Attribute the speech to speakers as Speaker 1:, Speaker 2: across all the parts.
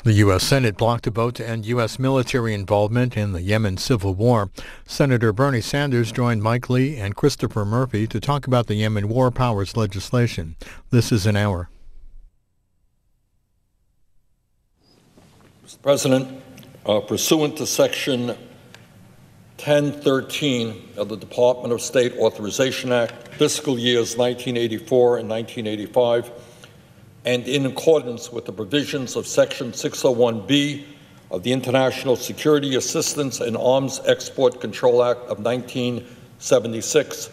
Speaker 1: The U.S. Senate blocked a vote to end U.S. military involvement in the Yemen civil war. Senator Bernie Sanders joined Mike Lee and Christopher Murphy to talk about the Yemen War Powers legislation. This is an hour.
Speaker 2: Mr. President, pursuant to Section 1013 of the Department of State Authorization Act, fiscal years 1984 and 1985, and in accordance with the provisions of Section 601B of the International Security Assistance and Arms Export Control Act of 1976,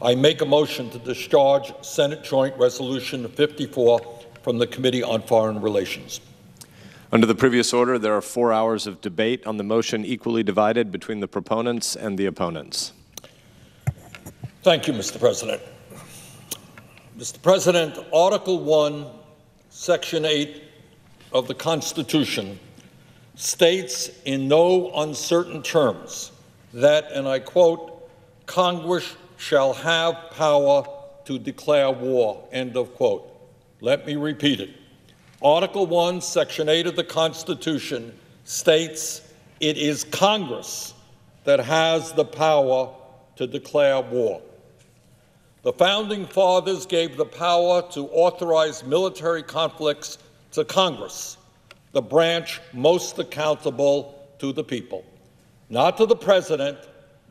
Speaker 2: I make a motion to discharge Senate Joint Resolution 54 from the Committee on Foreign Relations.
Speaker 3: Under the previous order, there are 4 hours of debate on the motion, equally divided between the proponents and the opponents.
Speaker 2: Thank you, Mr. President. Mr. President, Article 1, Section 8 of the Constitution states in no uncertain terms that, and I quote, Congress shall have power to declare war, end of quote. Let me repeat it. Article 1, Section 8 of the Constitution states it is Congress that has the power to declare war. The Founding Fathers gave the power to authorize military conflicts to Congress, the branch most accountable to the people. Not to the President,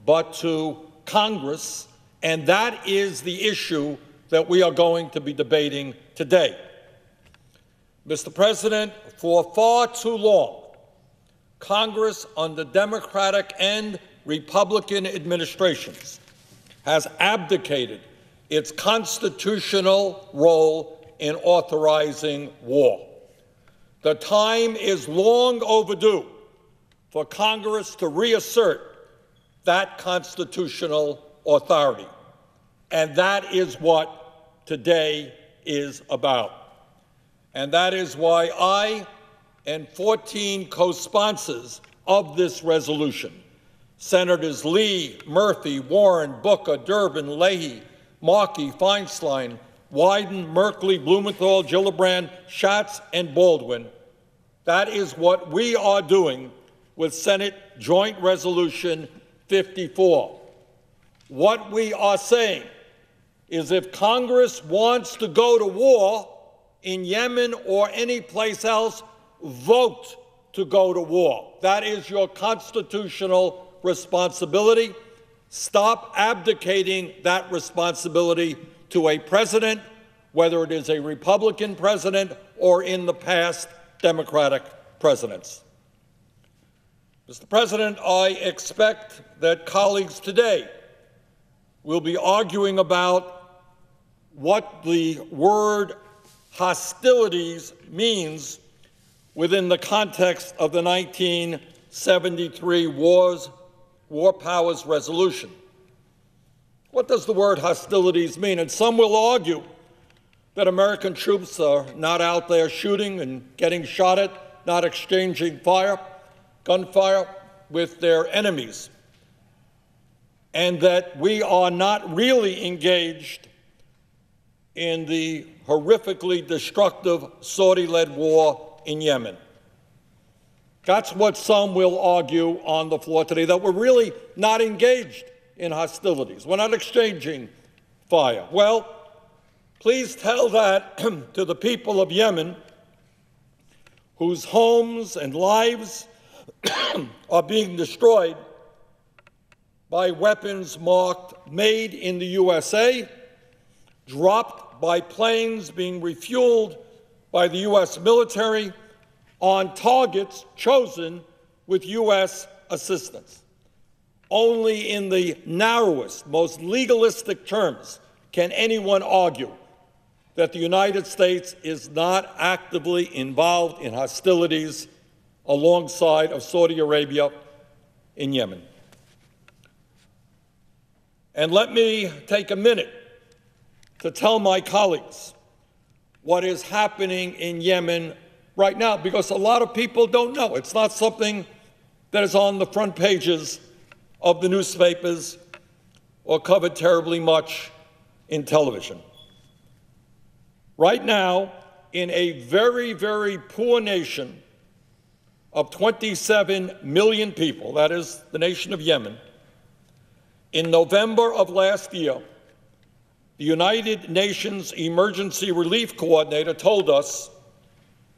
Speaker 2: but to Congress, and that is the issue that we are going to be debating today. Mr. President, for far too long, Congress under Democratic and Republican administrations has abdicated its constitutional role in authorizing war. The time is long overdue for Congress to reassert that constitutional authority, and that is what today is about. And that is why I and 14 co-sponsors of this resolution, Senators Lee, Murphy, Warren, Booker, Durbin, Leahy, Markey, Feinstein, Wyden, Merkley, Blumenthal, Gillibrand, Schatz, and Baldwin. That is what we are doing with Senate Joint Resolution 54. What we are saying is if Congress wants to go to war in Yemen or any place else, vote to go to war. That is your constitutional responsibility. Stop abdicating that responsibility to a president, whether it is a Republican president or in the past Democratic presidents. Mr. President, I expect that colleagues today will be arguing about what the word hostilities means within the context of the 1973 War Powers Resolution. What does the word hostilities mean? And some will argue that American troops are not out there shooting and getting shot at, not exchanging gunfire with their enemies, and that we are not really engaged in the horrifically destructive Saudi-led war in Yemen. That's what some will argue on the floor today, that we're really not engaged in hostilities. We're not exchanging fire. Well, please tell that to the people of Yemen whose homes and lives are being destroyed by weapons marked Made in the USA, dropped by planes being refueled by the U.S. military on targets chosen with U.S. assistance. Only in the narrowest, most legalistic terms can anyone argue that the United States is not actively involved in hostilities alongside of Saudi Arabia in Yemen. And let me take a minute to tell my colleagues what is happening in Yemen right now, because a lot of people don't know. It's not something that is on the front pages of the newspapers or covered terribly much in television. Right now, in a very, very poor nation of 27 million people, that is the nation of Yemen, in November of last year, the United Nations Emergency Relief Coordinator told us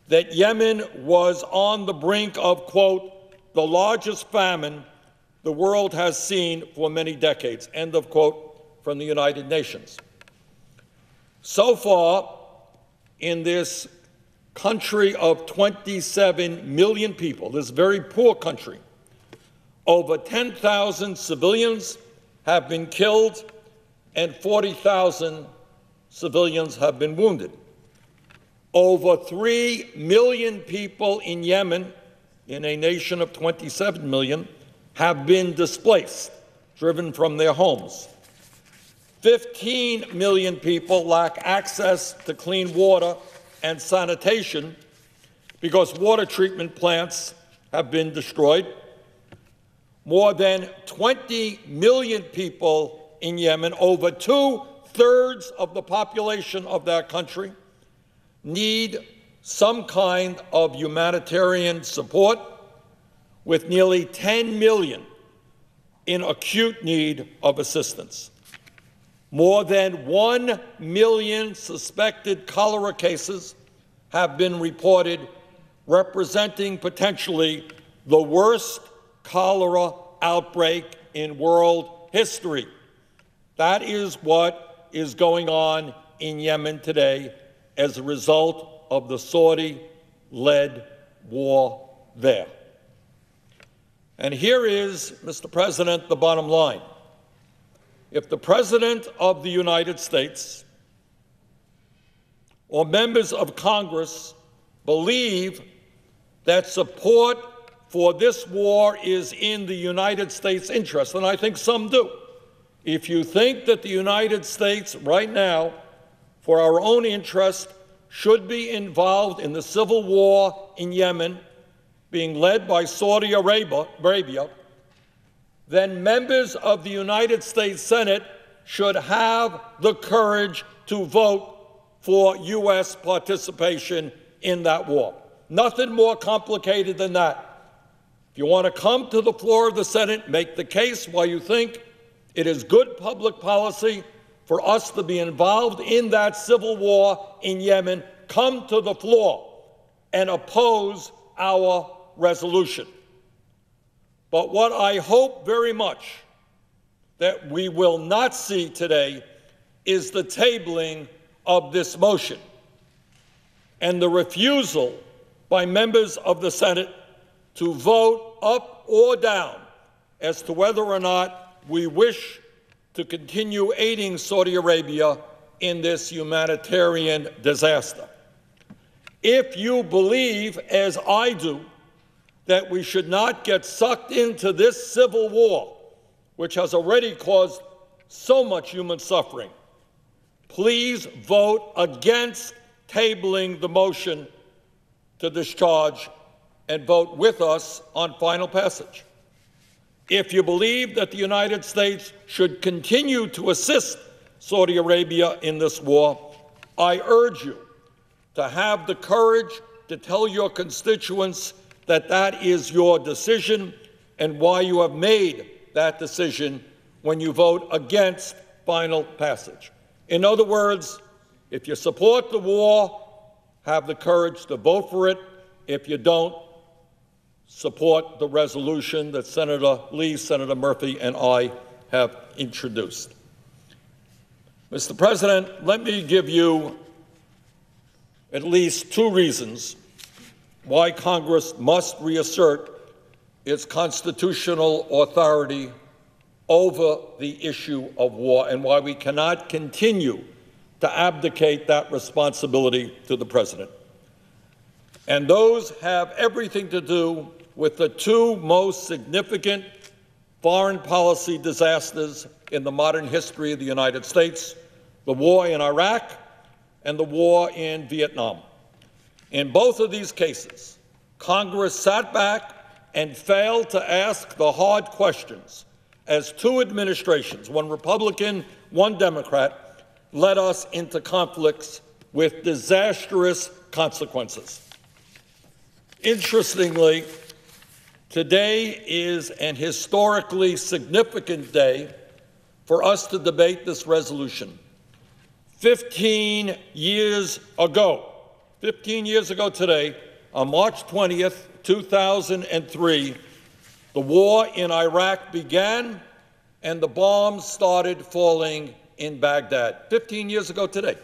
Speaker 2: that Yemen was on the brink of, quote, the largest famine the world has seen for many decades, end of quote, from the United Nations. So far, in this country of 27 million people, this very poor country, over 10,000 civilians have been killed and 40,000 civilians have been wounded. Over 3 million people in Yemen, in a nation of 27 million, have been displaced, driven from their homes. 15 million people lack access to clean water and sanitation because water treatment plants have been destroyed. More than 20 million people in Yemen, over 2/3 of the population of that country, need some kind of humanitarian support, with nearly 10 million in acute need of assistance. More than 1 million suspected cholera cases have been reported, representing potentially the worst cholera outbreak in world history. That is what is going on in Yemen today as a result of the Saudi-led war there. And here is, Mr. President, the bottom line. If the President of the United States or members of Congress believe that support for this war is in the United States' interest, and I think some do. If you think that the United States right now, for our own interest, should be involved in the civil war in Yemen, being led by Saudi Arabia, then members of the United States Senate should have the courage to vote for U.S. participation in that war. Nothing more complicated than that. If you want to come to the floor of the Senate, make the case why you think it is good public policy for us to be involved in that civil war in Yemen, come to the floor and oppose our resolution. But what I hope very much that we will not see today is the tabling of this motion and the refusal by members of the Senate to vote up or down as to whether or not we wish to continue aiding Saudi Arabia in this humanitarian disaster. If you believe, as I do, that we should not get sucked into this civil war, which has already caused so much human suffering, please vote against tabling the motion to discharge and vote with us on final passage. If you believe that the United States should continue to assist Saudi Arabia in this war, I urge you to have the courage to tell your constituents that that is your decision and why you have made that decision when you vote against final passage. In other words, if you support the war, have the courage to vote for it. If you don't, support the resolution that Senator Lee, Senator Murphy, and I have introduced. Mr. President, let me give you at least two reasons why Congress must reassert its constitutional authority over the issue of war and why we cannot continue to abdicate that responsibility to the President. And those have everything to do with the two most significant foreign policy disasters in the modern history of the United States, the war in Iraq and the war in Vietnam. In both of these cases, Congress sat back and failed to ask the hard questions as two administrations, one Republican, one Democrat, led us into conflicts with disastrous consequences. Interestingly, Today is an historically significant day for us to debate this resolution. 15 years ago today, on March 20th, 2003, the war in Iraq began and the bombs started falling in Baghdad. 15 years ago today.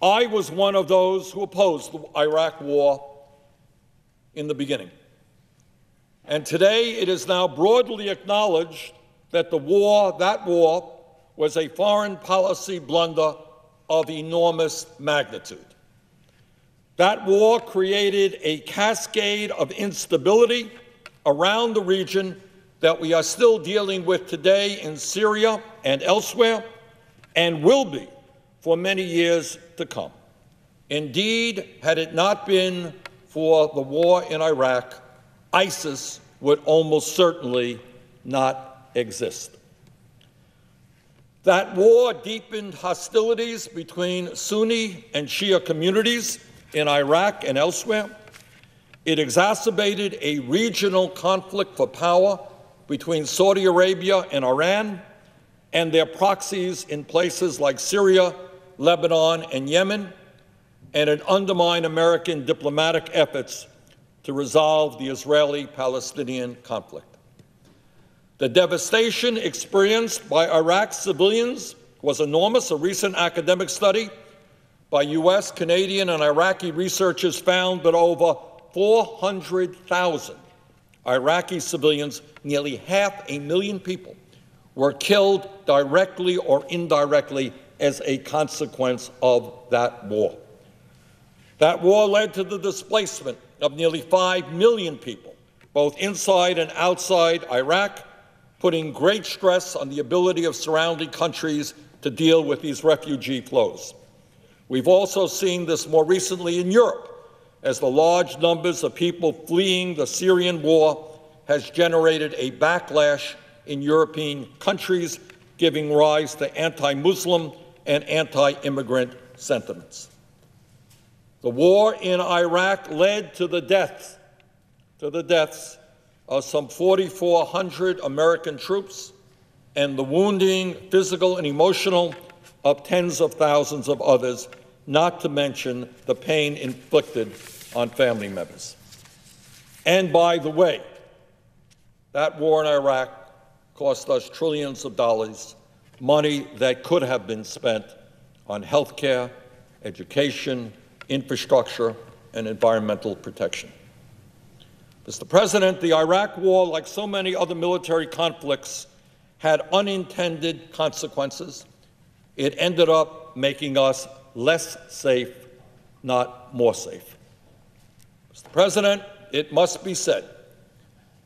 Speaker 2: I was one of those who opposed the Iraq war in the beginning. And today it is now broadly acknowledged that that war was a foreign policy blunder of enormous magnitude. That war created a cascade of instability around the region that we are still dealing with today in Syria and elsewhere, and will be for many years to come. Indeed, had it not been for the war in Iraq, ISIS would almost certainly not exist. That war deepened hostilities between Sunni and Shia communities in Iraq and elsewhere. It exacerbated a regional conflict for power between Saudi Arabia and Iran and their proxies in places like Syria, Lebanon, and Yemen, and it undermined American diplomatic efforts to resolve the Israeli-Palestinian conflict. The devastation experienced by Iraq's civilians was enormous. A recent academic study by U.S., Canadian, and Iraqi researchers found that over 400,000 Iraqi civilians, nearly 500,000 people, were killed directly or indirectly as a consequence of that war. That war led to the displacement of nearly 5 million people, both inside and outside Iraq, putting great stress on the ability of surrounding countries to deal with these refugee flows. We've also seen this more recently in Europe, as the large numbers of people fleeing the Syrian war has generated a backlash in European countries, giving rise to anti-Muslim and anti-immigrant sentiments. The war in Iraq led to the deaths of some 4,400 American troops and the wounding, physical and emotional, of tens of thousands of others, not to mention the pain inflicted on family members. And by the way, that war in Iraq cost us trillions of dollars, money that could have been spent on health care, education, infrastructure, and environmental protection. Mr. President, the Iraq War, like so many other military conflicts, had unintended consequences. It ended up making us less safe, not more safe. Mr. President, it must be said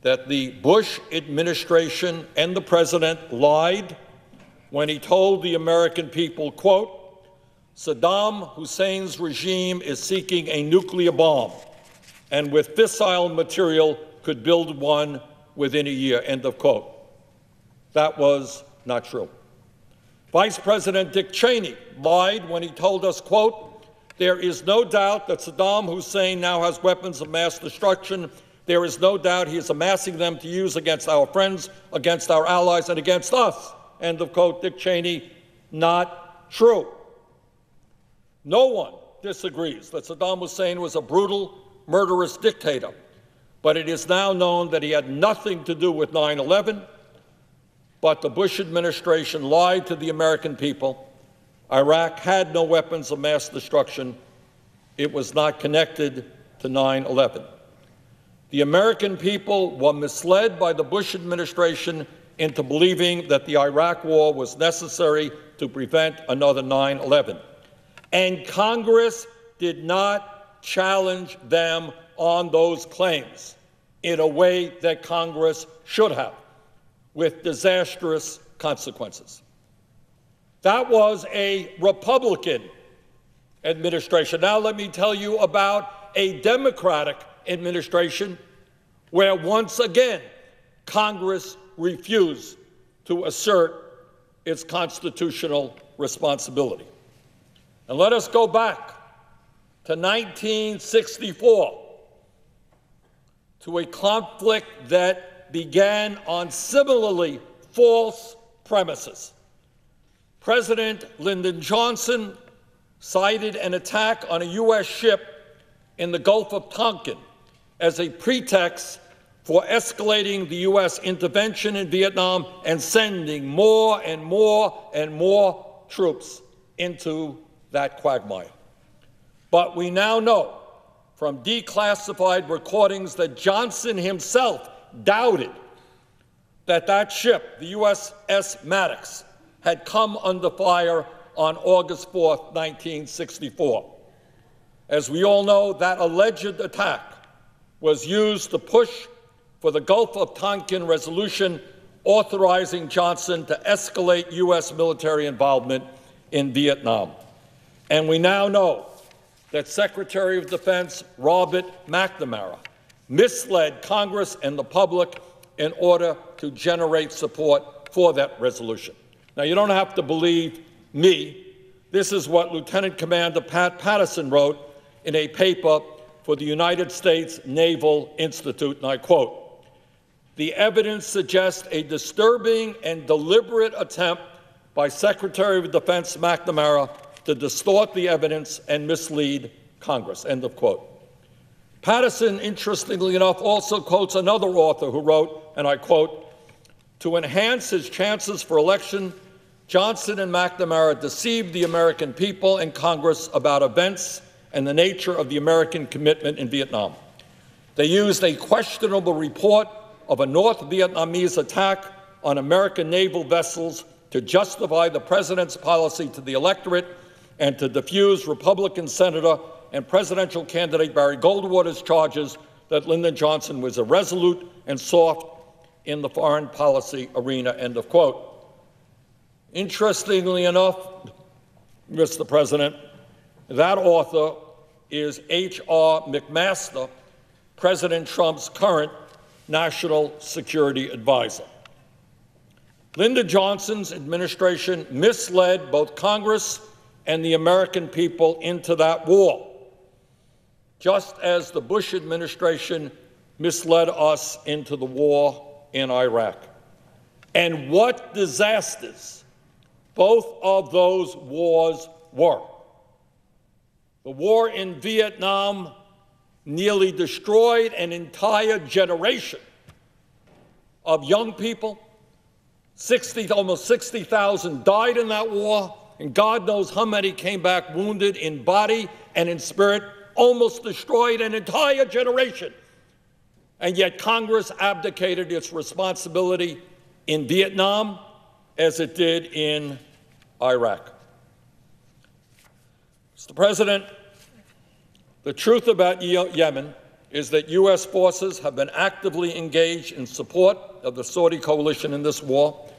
Speaker 2: that the Bush administration and the President lied when he told the American people, quote, Saddam Hussein's regime is seeking a nuclear bomb, and with fissile material could build one within a year, end of quote. That was not true. Vice President Dick Cheney lied when he told us, quote, there is no doubt that Saddam Hussein now has weapons of mass destruction. There is no doubt he is amassing them to use against our friends, against our allies, and against us, end of quote. Dick Cheney, not true. No one disagrees that Saddam Hussein was a brutal, murderous dictator, but it is now known that he had nothing to do with 9/11, but the Bush administration lied to the American people. Iraq had no weapons of mass destruction. It was not connected to 9/11. The American people were misled by the Bush administration into believing that the Iraq war was necessary to prevent another 9/11. And Congress did not challenge them on those claims in a way that Congress should have, with disastrous consequences. That was a Republican administration. Now let me tell you about a Democratic administration where once again Congress refused to assert its constitutional responsibility. And let us go back to 1964 to a conflict that began on similarly false premises. President Lyndon Johnson cited an attack on a U.S. ship in the Gulf of Tonkin as a pretext for escalating the U.S. intervention in Vietnam and sending more and more and more troops into that quagmire. But we now know from declassified recordings that Johnson himself doubted that that ship, the USS Maddox, had come under fire on August 4, 1964. As we all know, that alleged attack was used to push for the Gulf of Tonkin resolution authorizing Johnson to escalate U.S. military involvement in Vietnam. And we now know that Secretary of Defense Robert McNamara misled Congress and the public in order to generate support for that resolution. Now, you don't have to believe me. This is what Lieutenant Commander Pat Patterson wrote in a paper for the United States Naval Institute, and I quote, "The evidence suggests a disturbing and deliberate attempt by Secretary of Defense McNamara to distort the evidence and mislead Congress," end of quote. Patterson, interestingly enough, also quotes another author who wrote, and I quote, "To enhance his chances for election, Johnson and McNamara deceived the American people and Congress about events and the nature of the American commitment in Vietnam. They used a questionable report of a North Vietnamese attack on American naval vessels to justify the president's policy to the electorate and to defuse Republican Senator and presidential candidate Barry Goldwater's charges that Lyndon Johnson was irresolute and soft in the foreign policy arena," end of quote. Interestingly enough, Mr. President, that author is H.R. McMaster, President Trump's current national security advisor. Lyndon Johnson's administration misled both Congress and the American people into that war, just as the Bush administration misled us into the war in Iraq. And what disasters both of those wars were. The war in Vietnam nearly destroyed an entire generation of young people. Almost 60,000 died in that war, and God knows how many came back wounded in body and in spirit, almost destroyed an entire generation. And yet Congress abdicated its responsibility in Vietnam as it did in Iraq. Mr. President, the truth about Yemen is that U.S. forces have been actively engaged in support of the Saudi coalition in this war,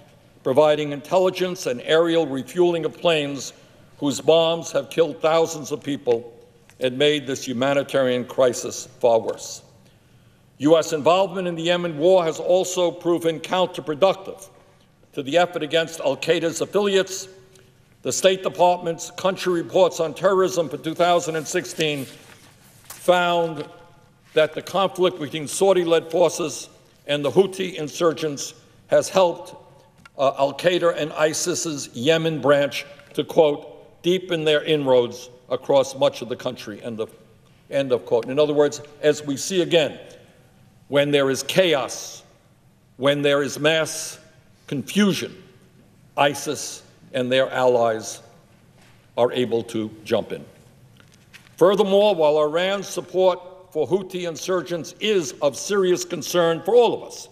Speaker 2: providing intelligence and aerial refueling of planes whose bombs have killed thousands of people and made this humanitarian crisis far worse. U.S. involvement in the Yemen war has also proven counterproductive to the effort against al-Qaeda's affiliates. The State Department's country reports on terrorism for 2016 found that the conflict between Saudi-led forces and the Houthi insurgents has helped al-Qaeda and ISIS's Yemen branch to, quote, deepen their inroads across much of the country, end of quote. In other words, as we see again, when there is chaos, when there is mass confusion, ISIS and their allies are able to jump in. Furthermore, while Iran's support for Houthi insurgents is of serious concern for all of us,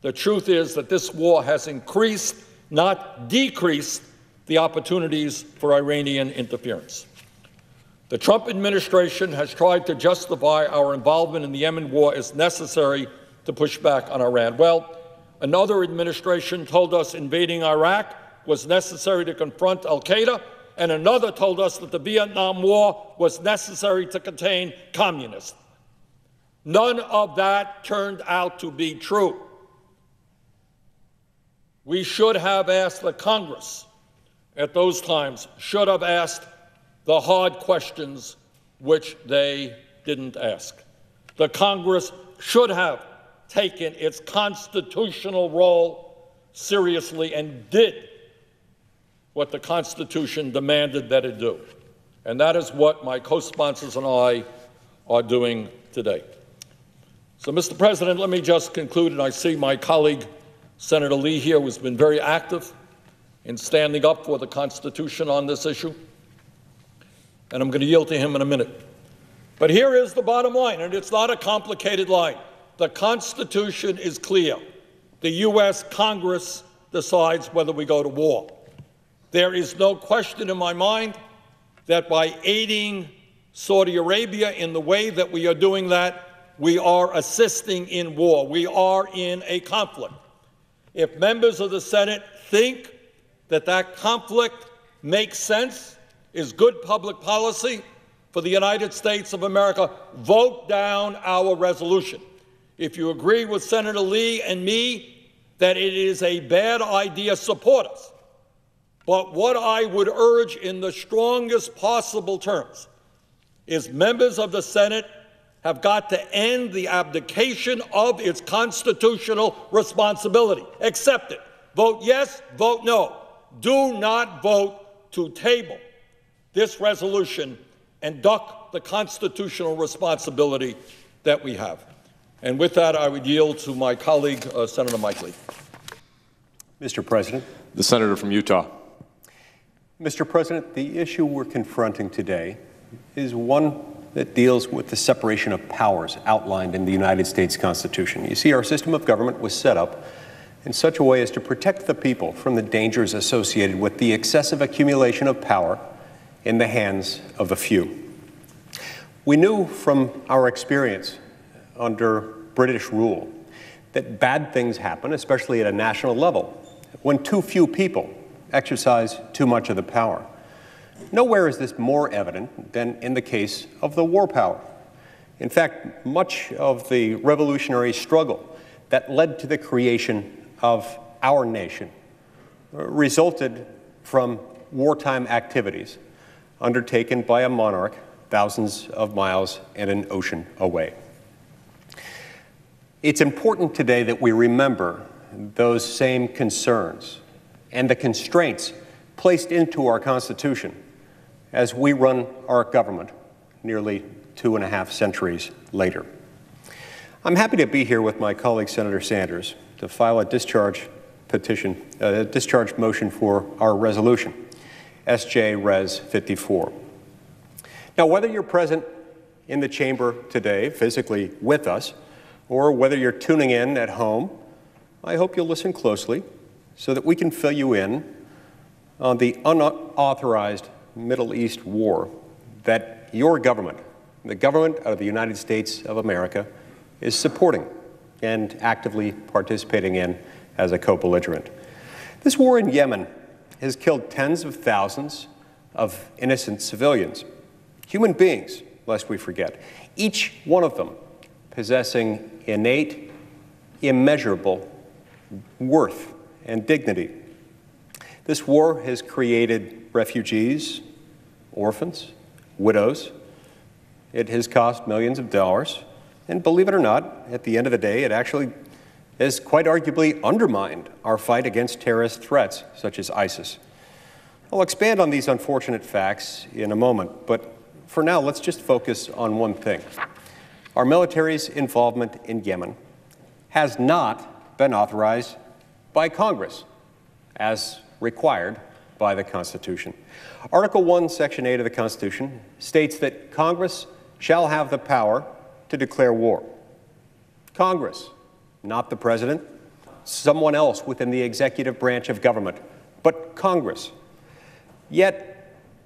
Speaker 2: the truth is that this war has increased, not decreased, the opportunities for Iranian interference. The Trump administration has tried to justify our involvement in the Yemen war as necessary to push back on Iran. Well, another administration told us invading Iraq was necessary to confront al-Qaeda, and another told us that the Vietnam War was necessary to contain communists. None of that turned out to be true. We should have asked the Congress at those times, should have asked the hard questions which they didn't ask. The Congress should have taken its constitutional role seriously and did what the Constitution demanded that it do. And that is what my co-sponsors and I are doing today. So, Mr. President, let me just conclude, and I see my colleague, Senator Lee, here, who's been very active in standing up for the Constitution on this issue, and I'm going to yield to him in a minute. But here is the bottom line, and it's not a complicated line. The Constitution is clear. The U.S. Congress decides whether we go to war. There is no question in my mind that by aiding Saudi Arabia in the way that we are doing that, we are assisting in war. We are in a conflict. If members of the Senate think that that conflict makes sense, is good public policy for the United States of America, vote down our resolution. If you agree with Senator Lee and me that it is a bad idea, support us. But what I would urge in the strongest possible terms is members of the Senate have got to end the abdication of its constitutional responsibility. Accept it. Vote yes, vote no. Do not vote to table this resolution and duck the constitutional responsibility that we have. And with that, I would yield to my colleague, Senator Mike Lee.
Speaker 4: Mr. President.
Speaker 3: The senator from Utah.
Speaker 4: Mr. President, the issue we're confronting today is one that deals with the separation of powers outlined in the United States Constitution. You see, our system of government was set up in such a way as to protect the people from the dangers associated with the excessive accumulation of power in the hands of a few. We knew from our experience under British rule that bad things happen, especially at a national level, when too few people exercise too much of the power. Nowhere is this more evident than in the case of the war power. In fact, much of the revolutionary struggle that led to the creation of our nation resulted from wartime activities undertaken by a monarch thousands of miles and an ocean away. It's important today that we remember those same concerns and the constraints placed into our Constitution as we run our government nearly 2.5 centuries later. I'm happy to be here with my colleague, Senator Sanders, to file a discharge motion for our resolution, SJ Res 54. Now, whether you're present in the chamber today, physically with us, or whether you're tuning in at home, I hope you'll listen closely so that we can fill you in on the unauthorized Middle East war that your government, the government of the United States of America, is supporting and actively participating in as a co-belligerent. This war in Yemen has killed tens of thousands of innocent civilians, human beings, lest we forget, each one of them possessing innate, immeasurable worth and dignity. This war has created refugees, orphans, widows. It has cost millions of dollars. And believe it or not, at the end of the day, it actually has quite arguably undermined our fight against terrorist threats such as ISIS. I'll expand on these unfortunate facts in a moment, but for now, let's just focus on one thing. Our military's involvement in Yemen has not been authorized by Congress as required by the Constitution. Article 1, Section 8 of the Constitution states that Congress shall have the power to declare war. Congress, not the President, someone else within the executive branch of government, but Congress. Yet,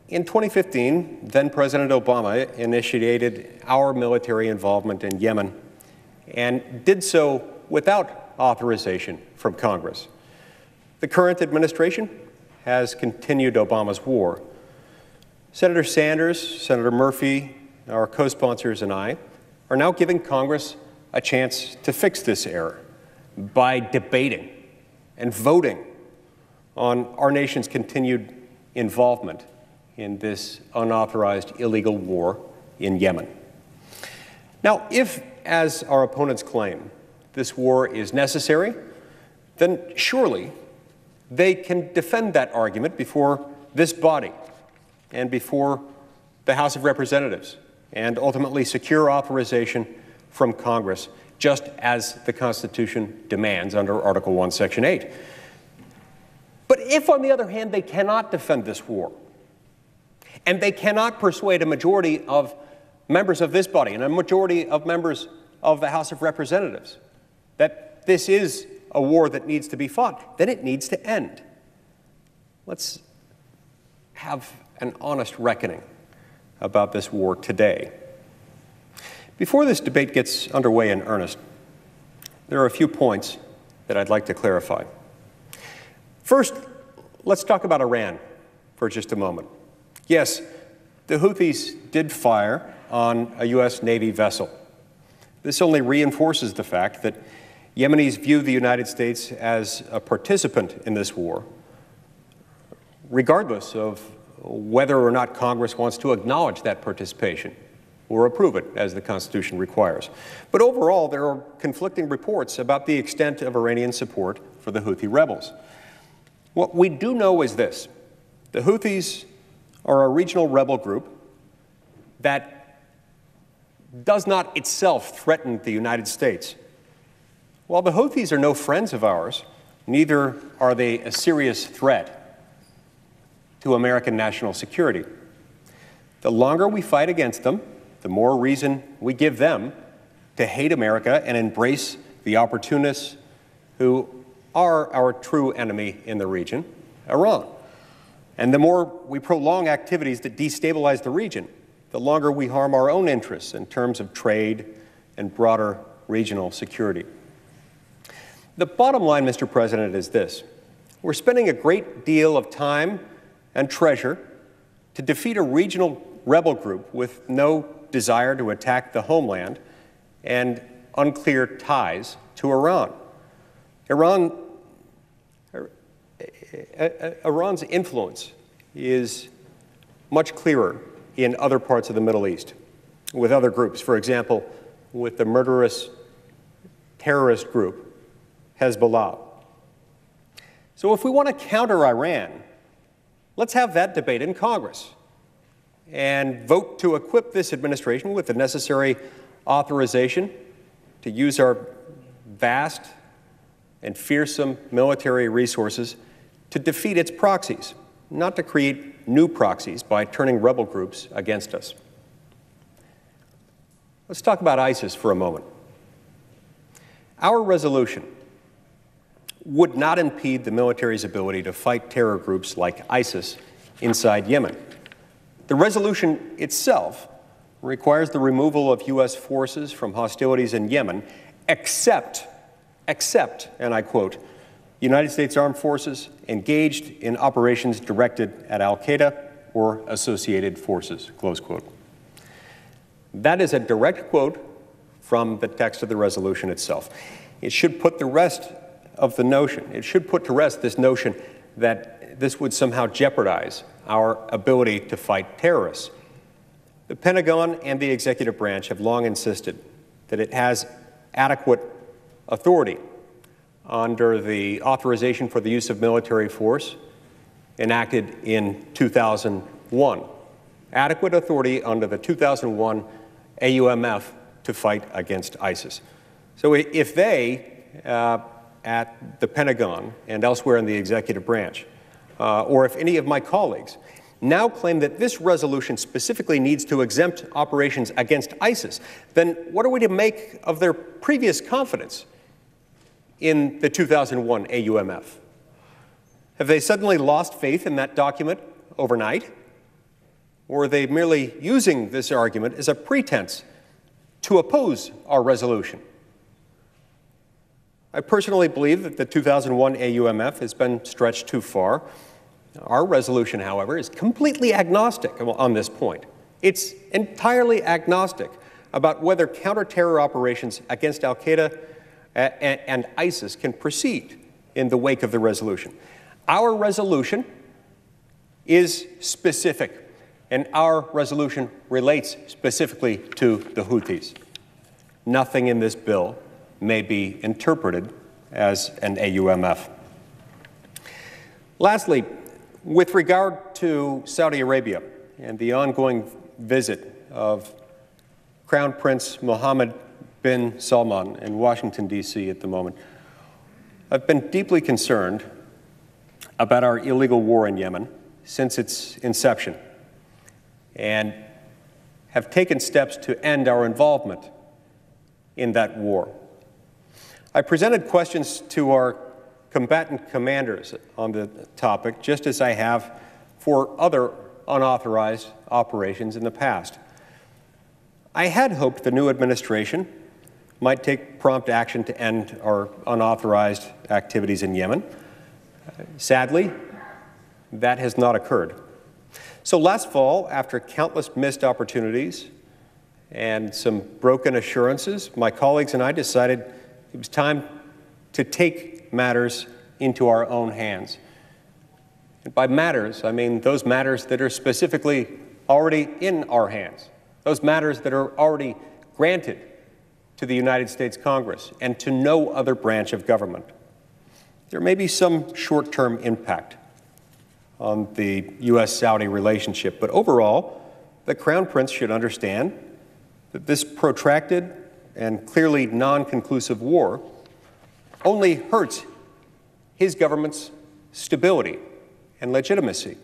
Speaker 4: in 2015, then-President Obama initiated our military involvement in Yemen and did so without authorization from Congress. The current administration has continued Obama's war. Senator Sanders, Senator Murphy, our co-sponsors, and I are now giving Congress a chance to fix this error by debating and voting on our nation's continued involvement in this unauthorized illegal war in Yemen. Now, if as our opponents claim, this war is necessary, then surely they can defend that argument before this body and before the House of Representatives and ultimately secure authorization from Congress, just as the Constitution demands under Article 1, Section 8. But if, on the other hand, they cannot defend this war, and they cannot persuade a majority of members of this body and a majority of members of the House of Representatives that this is a war that needs to be fought, then it needs to end. Let's have an honest reckoning about this war today. Before this debate gets underway in earnest, there are a few points that I'd like to clarify. First, let's talk about Iran for just a moment. Yes, the Houthis did fire on a U.S. Navy vessel. This only reinforces the fact that Yemenis view the United States as a participant in this war, regardless of whether or not Congress wants to acknowledge that participation or approve it, as the Constitution requires. But overall, there are conflicting reports about the extent of Iranian support for the Houthi rebels. What we do know is this: the Houthis are a regional rebel group that does not itself threaten the United States. While the Houthis are no friends of ours, neither are they a serious threat to American national security. The longer we fight against them, the more reason we give them to hate America and embrace the opportunists who are our true enemy in the region, Iran. And the more we prolong activities that destabilize the region, the longer we harm our own interests in terms of trade and broader regional security. The bottom line, Mr. President, is this: we're spending a great deal of time and treasure to defeat a regional rebel group with no desire to attack the homeland and unclear ties to Iran. Iran's influence is much clearer in other parts of the Middle East with other groups. For example, with the murderous terrorist group Hezbollah. So if we want to counter Iran, let's have that debate in Congress and vote to equip this administration with the necessary authorization to use our vast and fearsome military resources to defeat its proxies, not to create new proxies by turning rebel groups against us. Let's talk about ISIS for a moment. Our resolution would not impede the military's ability to fight terror groups like ISIS inside Yemen. The resolution itself requires the removal of U.S. forces from hostilities in Yemen, except, and I quote, United States Armed Forces engaged in operations directed at al-Qaeda or associated forces, close quote. That is a direct quote from the text of the resolution itself. It should put to rest this notion that this would somehow jeopardize our ability to fight terrorists. The Pentagon and the executive branch have long insisted that it has adequate authority under the authorization for the use of military force enacted in 2001. Adequate authority under the 2001 AUMF to fight against ISIS. So if they, at the Pentagon and elsewhere in the executive branch, or if any of my colleagues now claim that this resolution specifically needs to exempt operations against ISIS, then what are we to make of their previous confidence in the 2001 AUMF? Have they suddenly lost faith in that document overnight? Or are they merely using this argument as a pretense to oppose our resolution? I personally believe that the 2001 AUMF has been stretched too far. Our resolution, however, is completely agnostic on this point. It's entirely agnostic about whether counter-terror operations against al-Qaeda and ISIS can proceed in the wake of the resolution. Our resolution is specific, and our resolution relates specifically to the Houthis. nothing in this bill may be interpreted as an AUMF. Lastly, with regard to Saudi Arabia and the ongoing visit of Crown Prince Mohammed bin Salman in Washington, D.C. at the moment, I've been deeply concerned about our illegal war in Yemen since its inception and have taken steps to end our involvement in that war. I presented questions to our combatant commanders on the topic, just as I have for other unauthorized operations in the past. I had hoped the new administration might take prompt action to end our unauthorized activities in Yemen. Sadly, that has not occurred. So last fall, after countless missed opportunities and some broken assurances, my colleagues and I decided it was time to take matters into our own hands. And by matters, I mean those matters that are specifically already in our hands, those matters that are already granted to the United States Congress and to no other branch of government. There may be some short-term impact on the U.S.-Saudi relationship, but overall, the Crown Prince should understand that this protracted and clearly non-conclusive war only hurts his government's stability and legitimacy.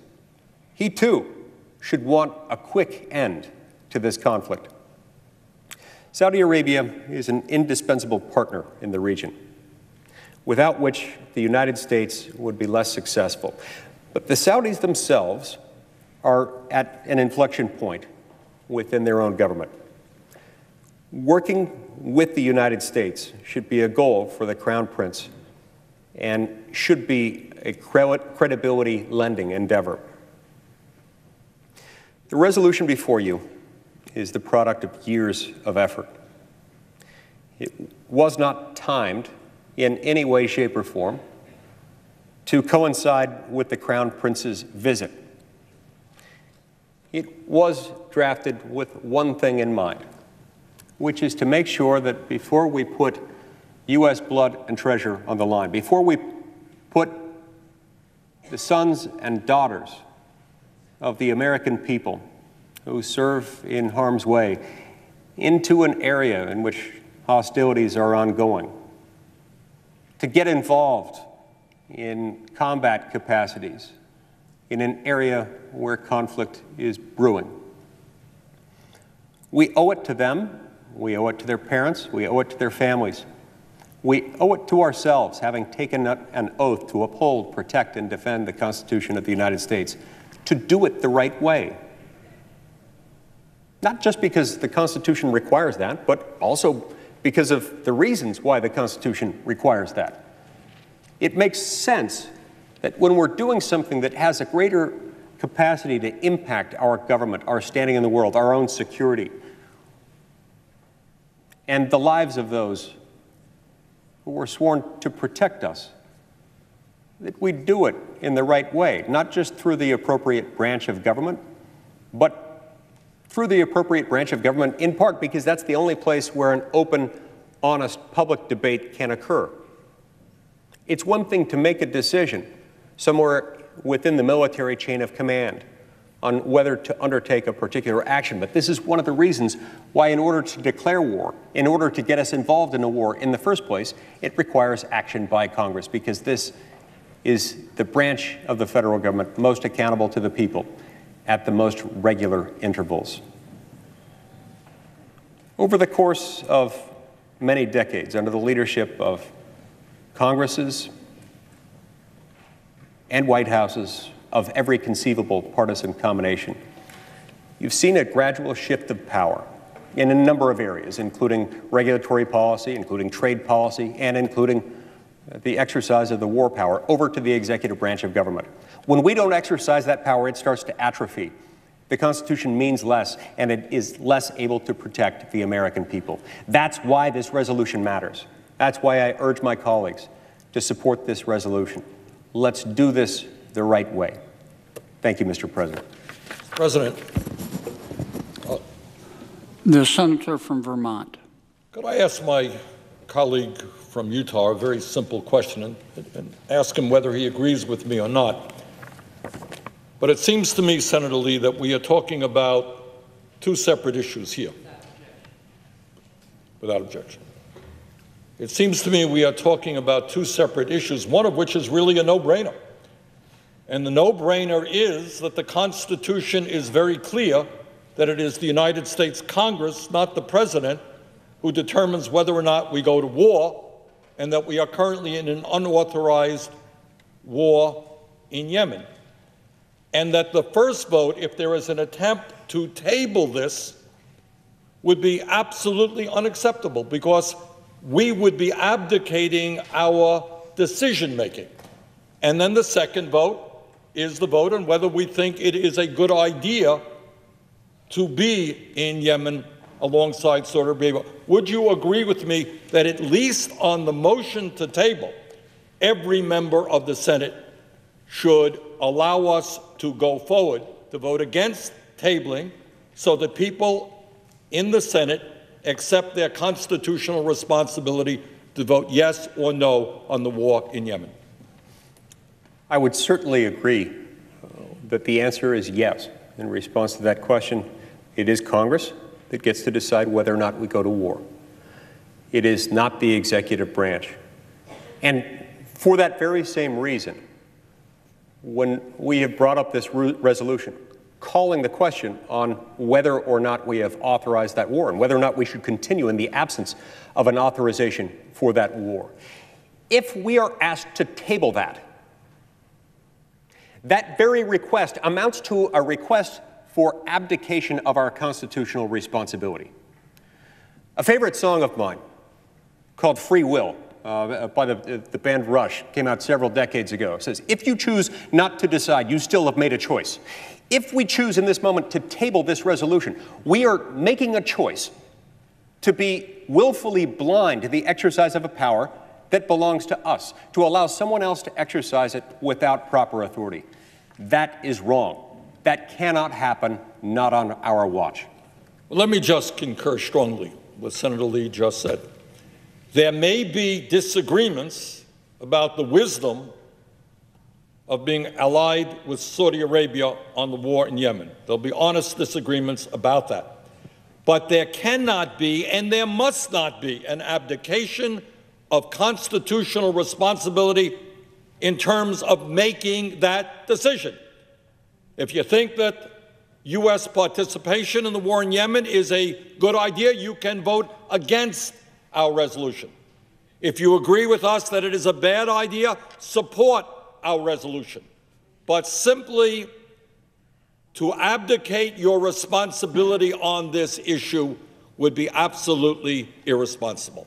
Speaker 4: He, too, should want a quick end to this conflict. Saudi Arabia is an indispensable partner in the region, without which the United States would be less successful. But the Saudis themselves are at an inflection point within their own government. Working with the United States should be a goal for the Crown Prince and should be a credibility-lending endeavor. The resolution before you is the product of years of effort. It was not timed in any way, shape, or form to coincide with the Crown Prince's visit. It was drafted with one thing in mind, which is to make sure that before we put U.S. blood and treasure on the line, before we put the sons and daughters of the American people who serve in harm's way into an area in which hostilities are ongoing, to get involved in combat capacities in an area where conflict is brewing. We owe it to them, we owe it to their parents, we owe it to their families. We owe it to ourselves, having taken an oath to uphold, protect, and defend the Constitution of the United States, to do it the right way. Not just because the Constitution requires that, but also because of the reasons why the Constitution requires that. It makes sense that when we're doing something that has a greater capacity to impact our government, our standing in the world, our own security, and the lives of those who were sworn to protect us, that we do it in the right way, not just through the appropriate branch of government, but through the appropriate branch of government, in part because that's the only place where an open, honest, public debate can occur. It's one thing to make a decision somewhere within the military chain of command on whether to undertake a particular action, but this is one of the reasons why, in order to declare war, in order to get us involved in a war in the first place, it requires action by Congress, because this is the branch of the federal government most accountable to the people at the most regular intervals. Over the course of many decades, under the leadership of Congresses and White Houses of every conceivable partisan combination, you've seen a gradual shift of power in a number of areas, including regulatory policy, including trade policy, and including the exercise of the war power over to the executive branch of government. When we don't exercise that power, it starts to atrophy. The Constitution means less, and it is less able to protect the American people. That's why this resolution matters. That's why I urge my colleagues to support this resolution. Let's do this the right way. Thank you, Mr. President.
Speaker 2: President.
Speaker 5: The senator from Vermont.
Speaker 2: Could I ask my colleague from Utah a very simple question and ask him whether he agrees with me or not? But it seems to me, Senator Lee, that we are talking about two separate issues here. Without objection. It seems to me we are talking about two separate issues, one of which is really a no-brainer. And the no-brainer is that the Constitution is very clear that it is the United States Congress, not the President, who determines whether or not we go to war, and that we are currently in an unauthorized war in Yemen. And that the first vote, if there is an attempt to table this, would be absolutely unacceptable, because we would be abdicating our decision-making. And then the second vote is the vote on whether we think it is a good idea to be in Yemen alongside Saudi Arabia. Would you agree with me that at least on the motion to table, every member of the Senate should allow us to go forward to vote against tabling, so that people in the Senate accept their constitutional responsibility to vote yes or no on the war in Yemen?
Speaker 4: I would certainly agree that the answer is yes. In response to that question, it is Congress that gets to decide whether or not we go to war. It is not the executive branch. And for that very same reason, when we have brought up this resolution, calling the question on whether or not we have authorized that war and whether or not we should continue in the absence of an authorization for that war, if we are asked to table that, that very request amounts to a request for abdication of our constitutional responsibility. A favorite song of mine called Free Will by the band Rush came out several decades ago. It says, if you choose not to decide, you still have made a choice. If we choose in this moment to table this resolution, we are making a choice to be willfully blind to the exercise of a power that belongs to us, to allow someone else to exercise it without proper authority. That is wrong. That cannot happen, not on our watch.
Speaker 2: Well, let me just concur strongly with what Senator Lee just said. There may be disagreements about the wisdom of being allied with Saudi Arabia on the war in Yemen. There'll be honest disagreements about that. But there cannot be, and there must not be, an abdication of constitutional responsibility in terms of making that decision. If you think that U.S. participation in the war in Yemen is a good idea, you can vote against our resolution. If you agree with us that it is a bad idea, support our resolution. But simply to abdicate your responsibility on this issue would be absolutely irresponsible.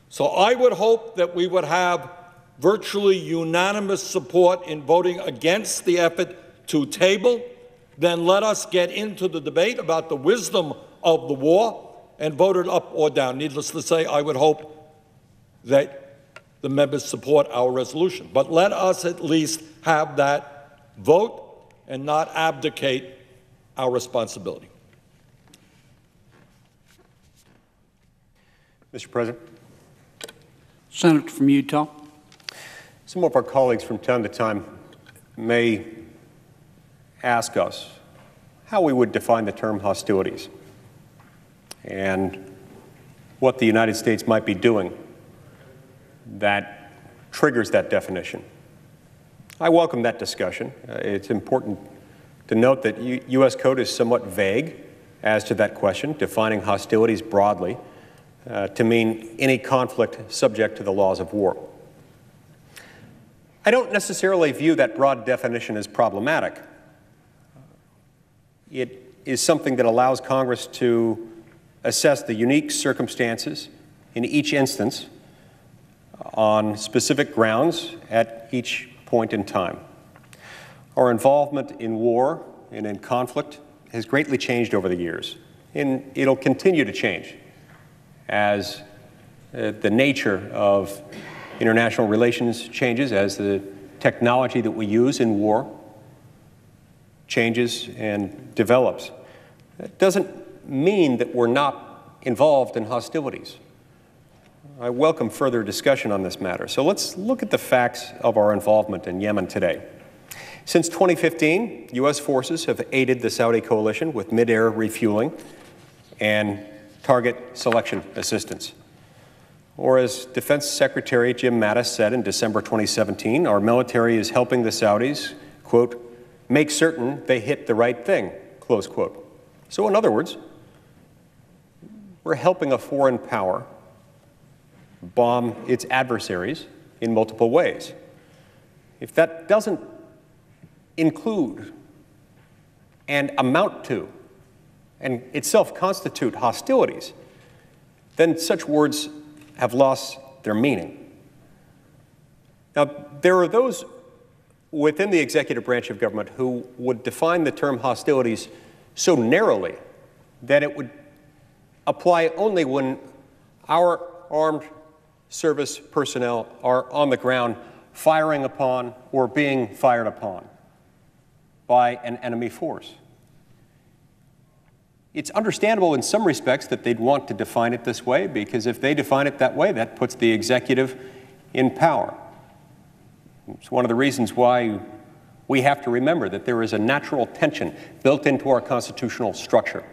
Speaker 2: So I would hope that we would have virtually unanimous support in voting against the effort to table. Then let us get into the debate about the wisdom of the war and vote it up or down. Needless to say, I would hope that the members support our resolution. But let us at least have that vote and not abdicate our responsibility.
Speaker 4: Mr. President.
Speaker 5: Senator from Utah.
Speaker 4: Some of our colleagues from time to time may ask us how we would define the term hostilities and what the United States might be doing that triggers that definition. I welcome that discussion. It's important to note that U.S. Code is somewhat vague as to that question, defining hostilities broadly to mean any conflict subject to the laws of war. I don't necessarily view that broad definition as problematic. It is something that allows Congress to assess the unique circumstances in each instance on specific grounds at each point in time. Our involvement in war and in conflict has greatly changed over the years, and it'll continue to change as the nature of international relations changes, as the technology that we use in war changes and develops. It doesn't mean that we're not involved in hostilities. I welcome further discussion on this matter. So let's look at the facts of our involvement in Yemen today. Since 2015, U.S. forces have aided the Saudi coalition with mid-air refueling and target selection assistance. Or as Defense Secretary Jim Mattis said in December 2017, our military is helping the Saudis, quote, make certain they hit the right thing, close quote. So in other words, we're helping a foreign power bomb its adversaries in multiple ways. If that doesn't include and amount to and itself constitute hostilities, then such words have lost their meaning. Now, there are those within the executive branch of government who would define the term hostilities so narrowly that it would apply only when our armed service personnel are on the ground firing upon or being fired upon by an enemy force. It's understandable in some respects that they'd want to define it this way, because if they define it that way, that puts the executive in power. It's one of the reasons why we have to remember that there is a natural tension built into our constitutional structure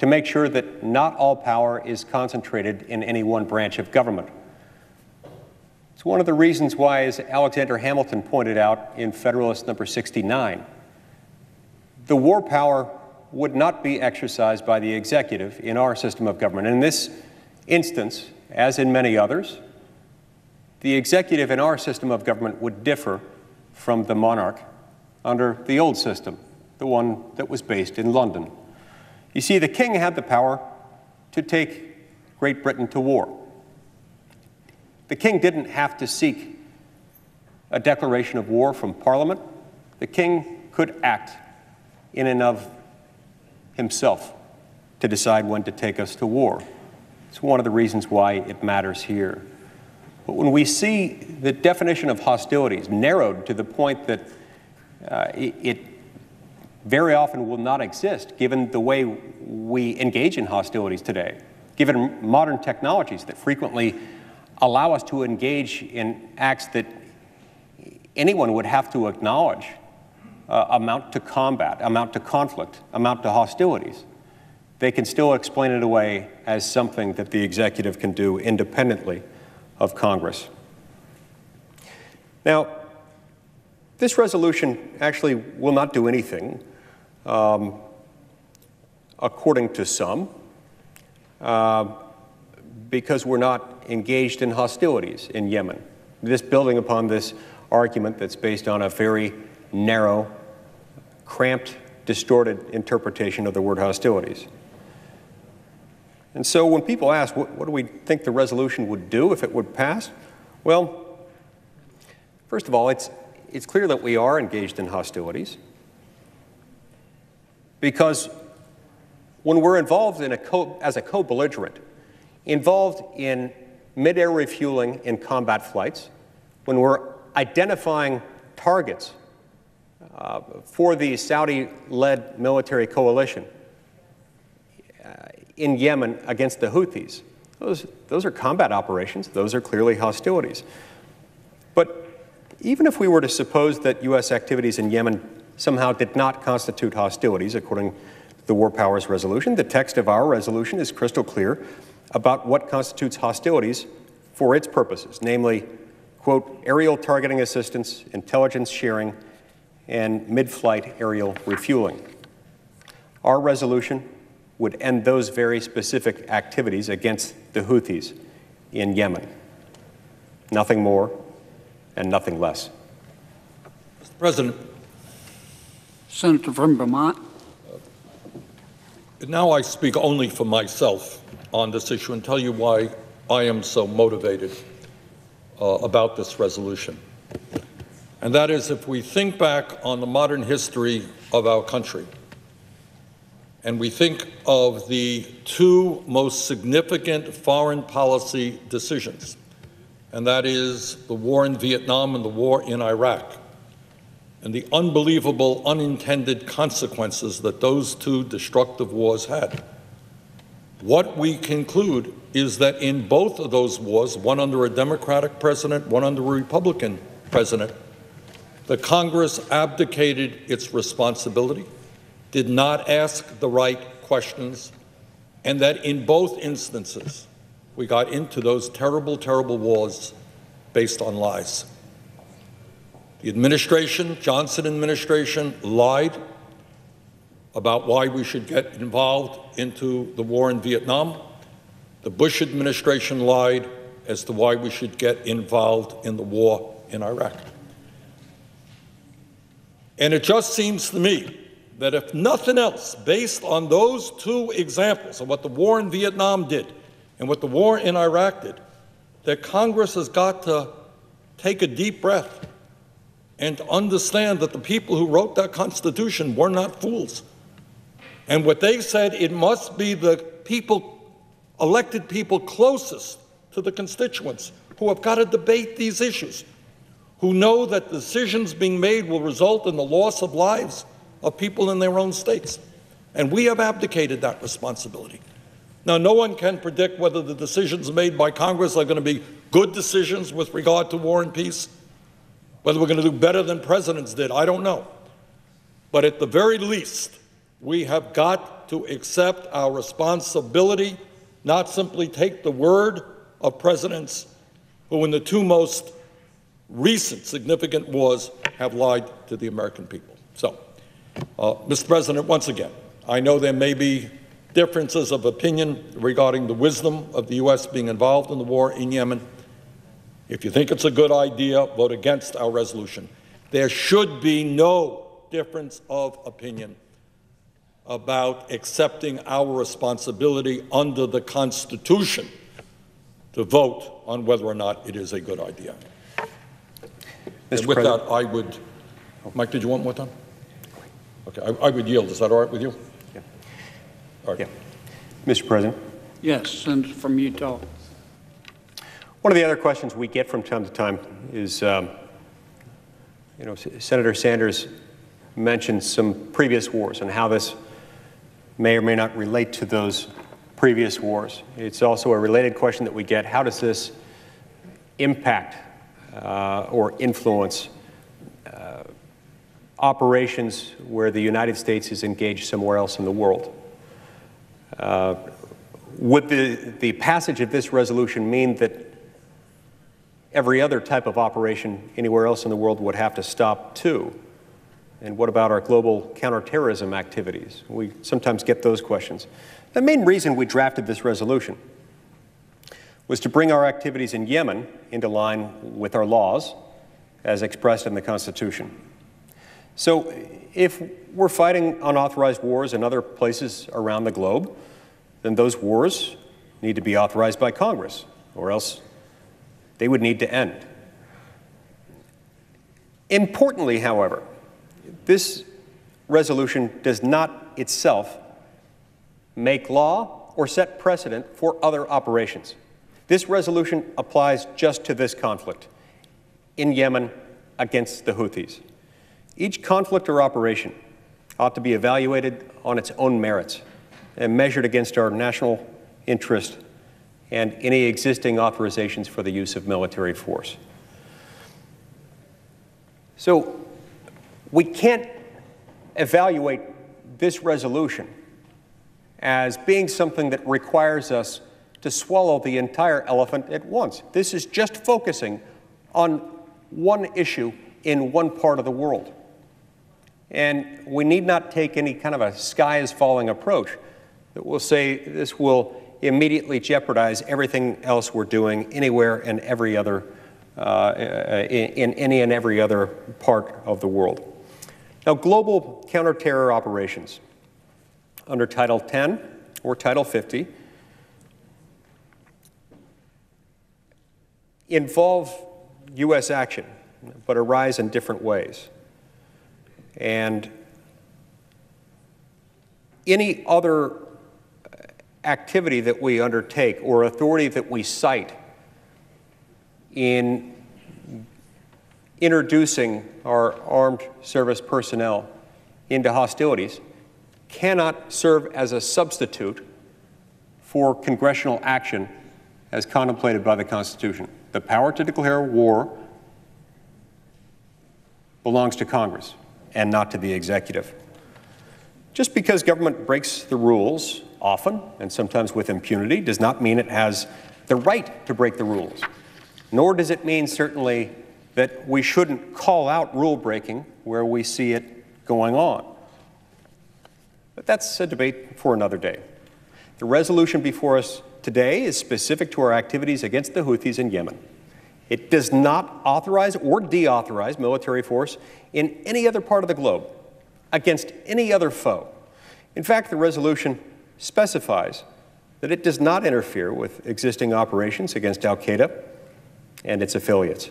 Speaker 4: to make sure that not all power is concentrated in any one branch of government. It's one of the reasons why, as Alexander Hamilton pointed out in Federalist number 69, the war power would not be exercised by the executive in our system of government. In this instance, as in many others, the executive in our system of government would differ from the monarch under the old system, the one that was based in London. You see, the king had the power to take Great Britain to war. The king didn't have to seek a declaration of war from Parliament. The king could act in and of himself to decide when to take us to war. It's one of the reasons why it matters here. But when we see the definition of hostilities narrowed to the point that it very often will not exist, given the way we engage in hostilities today, given modern technologies that frequently allow us to engage in acts that anyone would have to acknowledge amount to combat, amount to conflict, amount to hostilities, they can still explain it away as something that the executive can do independently of Congress. Now, this resolution actually will not do anything, according to some, because we're not engaged in hostilities in Yemen. This building upon this argument that's based on a very narrow, cramped, distorted interpretation of the word hostilities. And so when people ask, what do we think the resolution would do if it would pass? Well, first of all, it's clear that we are engaged in hostilities, because when we're involved in as a co-belligerent, involved in mid-air refueling in combat flights, when we're identifying targets for the Saudi-led military coalition in Yemen against the Houthis, those are combat operations. Those are clearly hostilities. But even if we were to suppose that U.S. activities in Yemen somehow did not constitute hostilities, according to the War Powers Resolution, the text of our resolution is crystal clear about what constitutes hostilities for its purposes, namely, quote, aerial targeting assistance, intelligence sharing, and mid-flight aerial refueling. Our resolution would end those very specific activities against the Houthis in Yemen. Nothing more and nothing less.
Speaker 2: Mr. President.
Speaker 5: Senator from Vermont.
Speaker 2: Now I speak only for myself on this issue and tell you why I am so motivated about this resolution. And that is, if we think back on the modern history of our country, and we think of the two most significant foreign policy decisions, and that is the war in Vietnam and the war in Iraq, and the unbelievable unintended consequences that those two destructive wars had, what we conclude is that in both of those wars, one under a Democratic president, one under a Republican president, the Congress abdicated its responsibility, did not ask the right questions, and that in both instances, we got into those terrible, terrible wars based on lies. The administration, Johnson administration, lied about why we should get involved into the war in Vietnam. The Bush administration lied as to why we should get involved in the war in Iraq. And it just seems to me that if nothing else, based on those two examples of what the war in Vietnam did and what the war in Iraq did, that Congress has got to take a deep breath and to understand that the people who wrote that Constitution were not fools. And what they said, it must be the people, elected people closest to the constituents who have got to debate these issues, who know that decisions being made will result in the loss of lives of people in their own states. And we have abdicated that responsibility. Now, no one can predict whether the decisions made by Congress are going to be good decisions with regard to war and peace, whether we're going to do better than presidents did, I don't know. But at the very least, we have got to accept our responsibility, not simply take the word of presidents who in the two most recent significant wars have lied to the American people. So, Mr. President, once again, I know there may be differences of opinion regarding the wisdom of the U.S. being involved in the war in Yemen. If you think it's a good idea, vote against our resolution. There should be no difference of opinion about accepting our responsibility under the Constitution to vote on whether or not it is a good idea. And with that, I would, Mike, did you want more time? Okay, I would yield. Is that all right with you?
Speaker 4: Yeah.
Speaker 2: All right.
Speaker 4: Yeah. Mr. President?
Speaker 5: Yes, Senator from Utah.
Speaker 4: One of the other questions we get from time to time is, Senator Sanders mentioned some previous wars and how this may or may not relate to those previous wars. It's also a related question that we get: how does this impact or influence operations where the United States is engaged somewhere else in the world? Would the passage of this resolution mean that every other type of operation anywhere else in the world would have to stop too? And what about our global counterterrorism activities? We sometimes get those questions. The main reason we drafted this resolution was to bring our activities in Yemen into line with our laws as expressed in the Constitution. So if we're fighting unauthorized wars in other places around the globe, then those wars need to be authorized by Congress, or else they would need to end. Importantly, however, this resolution does not itself make law or set precedent for other operations. This resolution applies just to this conflict in Yemen against the Houthis. Each conflict or operation ought to be evaluated on its own merits and measured against our national interest and any existing authorizations for the use of military force. So we can't evaluate this resolution as being something that requires us to swallow the entire elephant at once. This is just focusing on one issue in one part of the world. And we need not take any kind of a sky-is-falling approach that will say this will immediately jeopardize everything else we're doing anywhere and every other, in any and every other part of the world. Now, global counterterror operations under Title 10 or Title 50 involve U.S. action, but arise in different ways. And any other activity that we undertake or authority that we cite in introducing our armed service personnel into hostilities cannot serve as a substitute for congressional action as contemplated by the Constitution. The power to declare war belongs to Congress and not to the executive. Just because government breaks the rules often and sometimes with impunity does not mean it has the right to break the rules, nor does it mean certainly that we shouldn't call out rule breaking where we see it going on. But that's a debate for another day. The resolution before us today is specific to our activities against the Houthis in Yemen. It does not authorize or deauthorize military force in any other part of the globe against any other foe. In fact, the resolution specifies that it does not interfere with existing operations against al-Qaeda and its affiliates.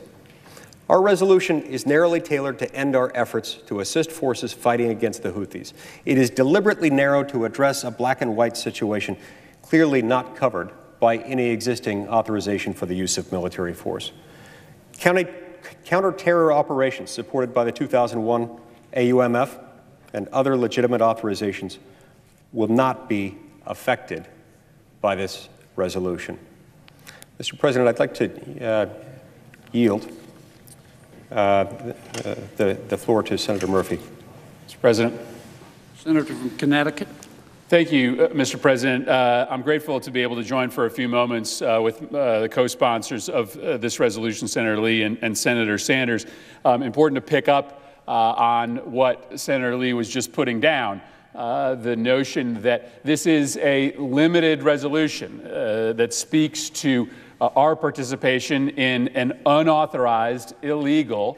Speaker 4: Our resolution is narrowly tailored to end our efforts to assist forces fighting against the Houthis. It is deliberately narrowed to address a black and white situation clearly not covered by any existing authorization for the use of military force. Counter-terror operations supported by the 2001 AUMF and other legitimate authorizations will not be affected by this resolution. Mr. President, I'd like to yield the floor to Senator Murphy.
Speaker 6: Mr. President.
Speaker 5: Senator from Connecticut.
Speaker 6: Thank you, Mr. President. I'm grateful to be able to join for a few moments with the co-sponsors of this resolution, Senator Lee and Senator Sanders. Important to pick up on what Senator Lee was just putting down, the notion that this is a limited resolution that speaks to our participation in an unauthorized, illegal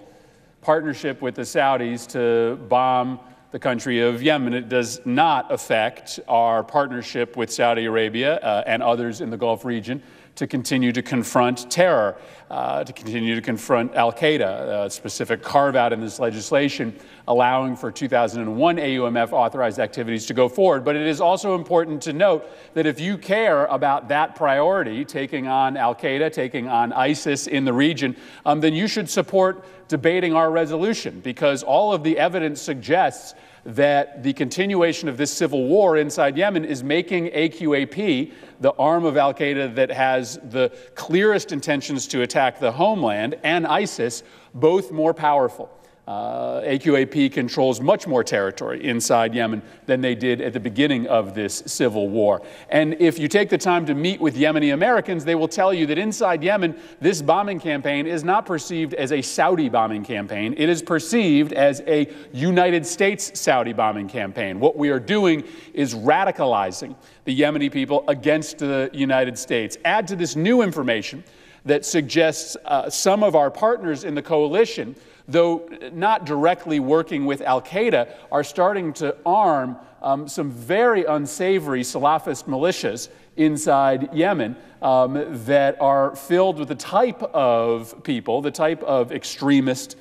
Speaker 6: partnership with the Saudis to bomb the country of Yemen. It does not affect our partnership with Saudi Arabia and others in the Gulf region to continue to confront terror, to continue to confront al-Qaeda, a specific carve-out in this legislation allowing for 2001 AUMF authorized activities to go forward. But it is also important to note that if you care about that priority, taking on al-Qaeda, taking on ISIS in the region, then you should support debating our resolution, because all of the evidence suggests that the continuation of this civil war inside Yemen is making AQAP, the arm of al-Qaeda that has the clearest intentions to attack the homeland, and ISIS, both more powerful. AQAP controls much more territory inside Yemen than they did at the beginning of this civil war. And if you take the time to meet with Yemeni Americans, they will tell you that inside Yemen, this bombing campaign is not perceived as a Saudi bombing campaign. It is perceived as a United States Saudi bombing campaign. What we are doing is radicalizing the Yemeni people against the United States. Add to this new information that suggests some of our partners in the coalition, though not directly working with al-Qaeda, are starting to arm some very unsavory Salafist militias inside Yemen that are filled with the type of people, the type of extremist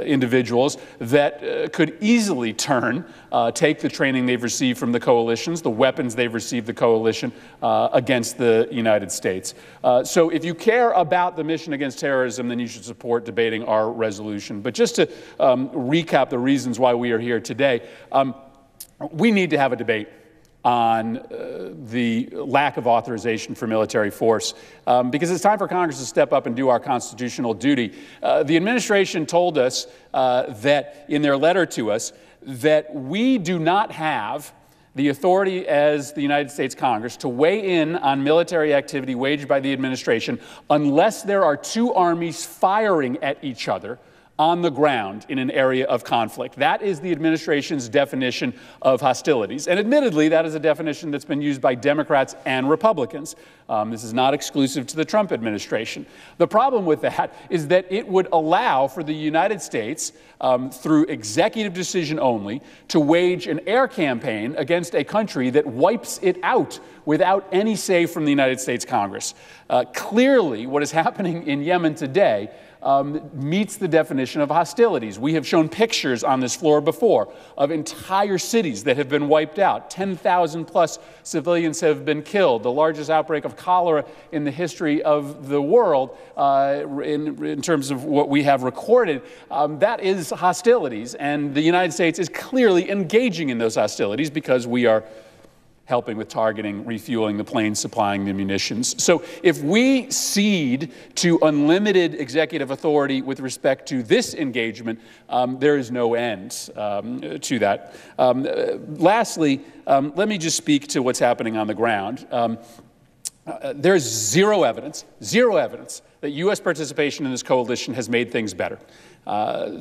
Speaker 6: individuals that could easily take the training they've received from the coalitions, the weapons they've received the coalition against the United States. So if you care about the mission against terrorism, then you should support debating our resolution. But just to recap the reasons why we are here today, we need to have a debate on the lack of authorization for military force, because it's time for Congress to step up and do our constitutional duty. The administration told us that in their letter to us that we do not have the authority as the United States Congress to weigh in on military activity waged by the administration unless there are two armies firing at each other on the ground in an area of conflict. That is the administration's definition of hostilities. And admittedly, that is a definition that's been used by Democrats and Republicans. This is not exclusive to the Trump administration. The problem with that is that it would allow for the United States, through executive decision only, to wage an air campaign against a country that wipes it out without any say from the United States Congress. Clearly, what is happening in Yemen today meets the definition of hostilities. We have shown pictures on this floor before of entire cities that have been wiped out. 10,000 plus civilians have been killed, the largest outbreak of cholera in the history of the world in terms of what we have recorded. That is hostilities, and the United States is clearly engaging in those hostilities because we are helping with targeting, refueling the planes, supplying the munitions. So if we cede to unlimited executive authority with respect to this engagement, there is no end to that. Lastly, let me just speak to what's happening on the ground. There's zero evidence that U.S. participation in this coalition has made things better.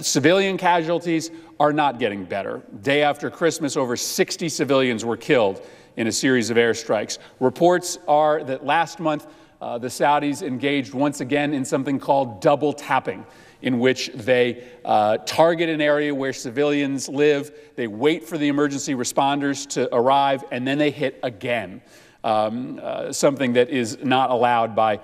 Speaker 6: Civilian casualties are not getting better. Day after Christmas, over 60 civilians were killed in a series of airstrikes. Reports are that last month, the Saudis engaged once again in something called double tapping, in which they target an area where civilians live, they wait for the emergency responders to arrive, and then they hit again. Something that is not allowed by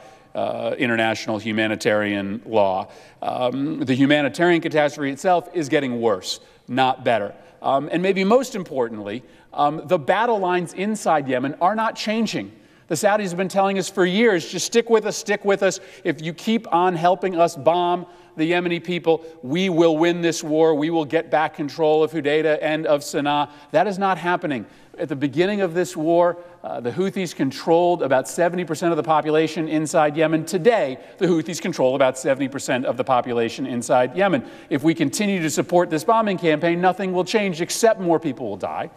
Speaker 6: international humanitarian law. The humanitarian catastrophe itself is getting worse, not better. And maybe most importantly, the battle lines inside Yemen are not changing. The Saudis have been telling us for years, just stick with us, stick with us. If you keep on helping us bomb the Yemeni people, we will win this war. We will get back control of Hudaydah and of Sana'a. That is not happening. At the beginning of this war, the Houthis controlled about 70% of the population inside Yemen. Today, the Houthis control about 70% of the population inside Yemen. If we continue to support this bombing campaign, nothing will change except more people will die,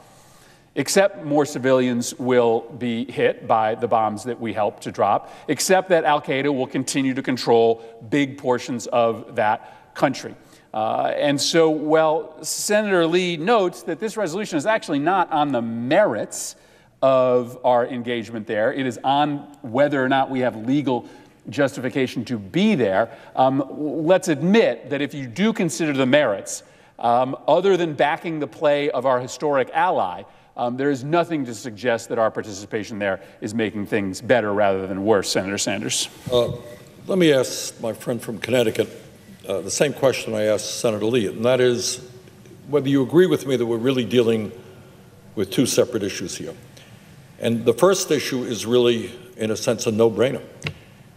Speaker 6: except more civilians will be hit by the bombs that we help to drop, except that al-Qaeda will continue to control big portions of that country. And so, while Senator Lee notes that this resolution is actually not on the merits of our engagement there, it is on whether or not we have legal justification to be there, let's admit that if you do consider the merits, other than backing the play of our historic ally, there is nothing to suggest that our participation there is making things better rather than worse, Senator Sanders.
Speaker 2: Let me ask my friend from Connecticut the same question I asked Senator Lee, and that is whether you agree with me that we're really dealing with two separate issues here. And the first issue is really, in a sense, a no-brainer.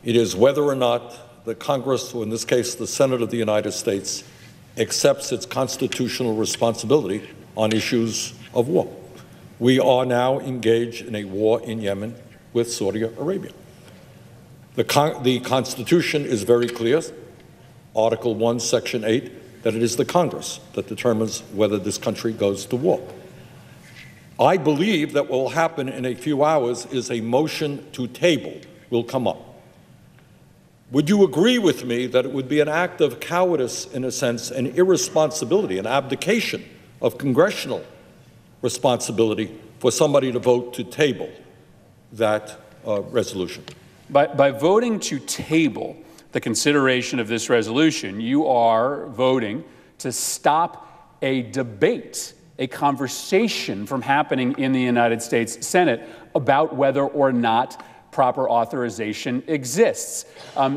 Speaker 2: It is whether or not the Congress, or in this case the Senate of the United States, accepts its constitutional responsibility on issues of war. We are now engaged in a war in Yemen with Saudi Arabia. The Constitution is very clear, Article 1, Section 8, that it is the Congress that determines whether this country goes to war. I believe that what will happen in a few hours is a motion to table will come up. Would you agree with me that it would be an act of cowardice, in a sense, an irresponsibility, an abdication of congressional responsibility for somebody to vote to table that resolution?
Speaker 6: By voting to table the consideration of this resolution, you are voting to stop a debate, a conversation from happening in the United States Senate about whether or not proper authorization exists.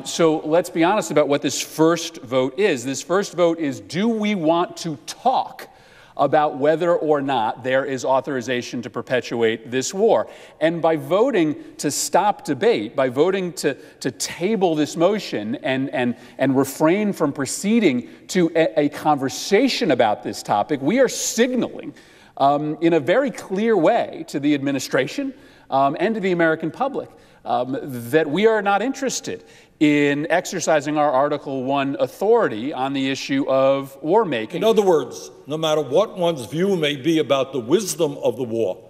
Speaker 6: So let's be honest about what this first vote is. This first vote is, do we want to talk about whether or not there is authorization to perpetuate this war? And by voting to stop debate, by voting to table this motion and refrain from proceeding to a conversation about this topic, we are signaling in a very clear way to the administration and to the American public that we are not interested in exercising our Article 1 authority on the issue of war making.
Speaker 2: In other words, no matter what one's view may be about the wisdom of the war,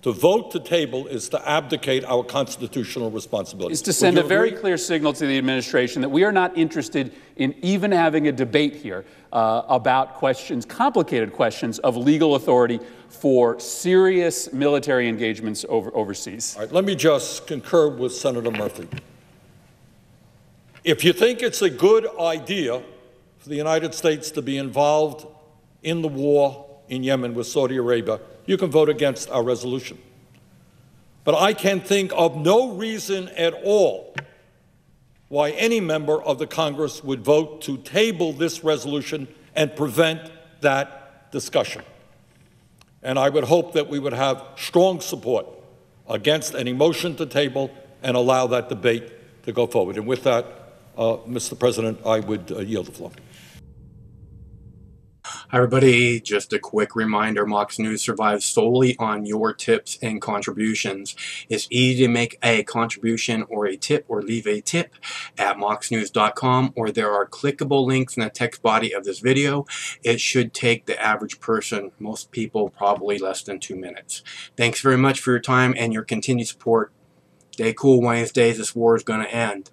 Speaker 2: to vote to table is to abdicate our constitutional responsibility.
Speaker 6: Is to send a very clear signal to the administration that we are not interested in even having a debate here about questions, complicated questions of legal authority for serious military engagements overseas.
Speaker 2: All right, let me just concur with Senator Murphy. If you think it's a good idea for the United States to be involved in the war in Yemen with Saudi Arabia, you can vote against our resolution. But I can think of no reason at all why any member of the Congress would vote to table this resolution and prevent that discussion. And I would hope that we would have strong support against any motion to table and allow that debate to go forward. And with that, Mr. President, I would yield the floor.
Speaker 7: Hi everybody, just a quick reminder, Mox News survives solely on your tips and contributions. It's easy to make a contribution or a tip or leave a tip at moxnews.com, or there are clickable links in the text body of this video. It should take the average person, most people, probably less than 2 minutes. Thanks very much for your time and your continued support. Stay cool one of these days, this war is going to end.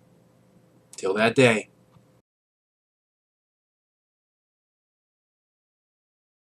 Speaker 7: Till that day.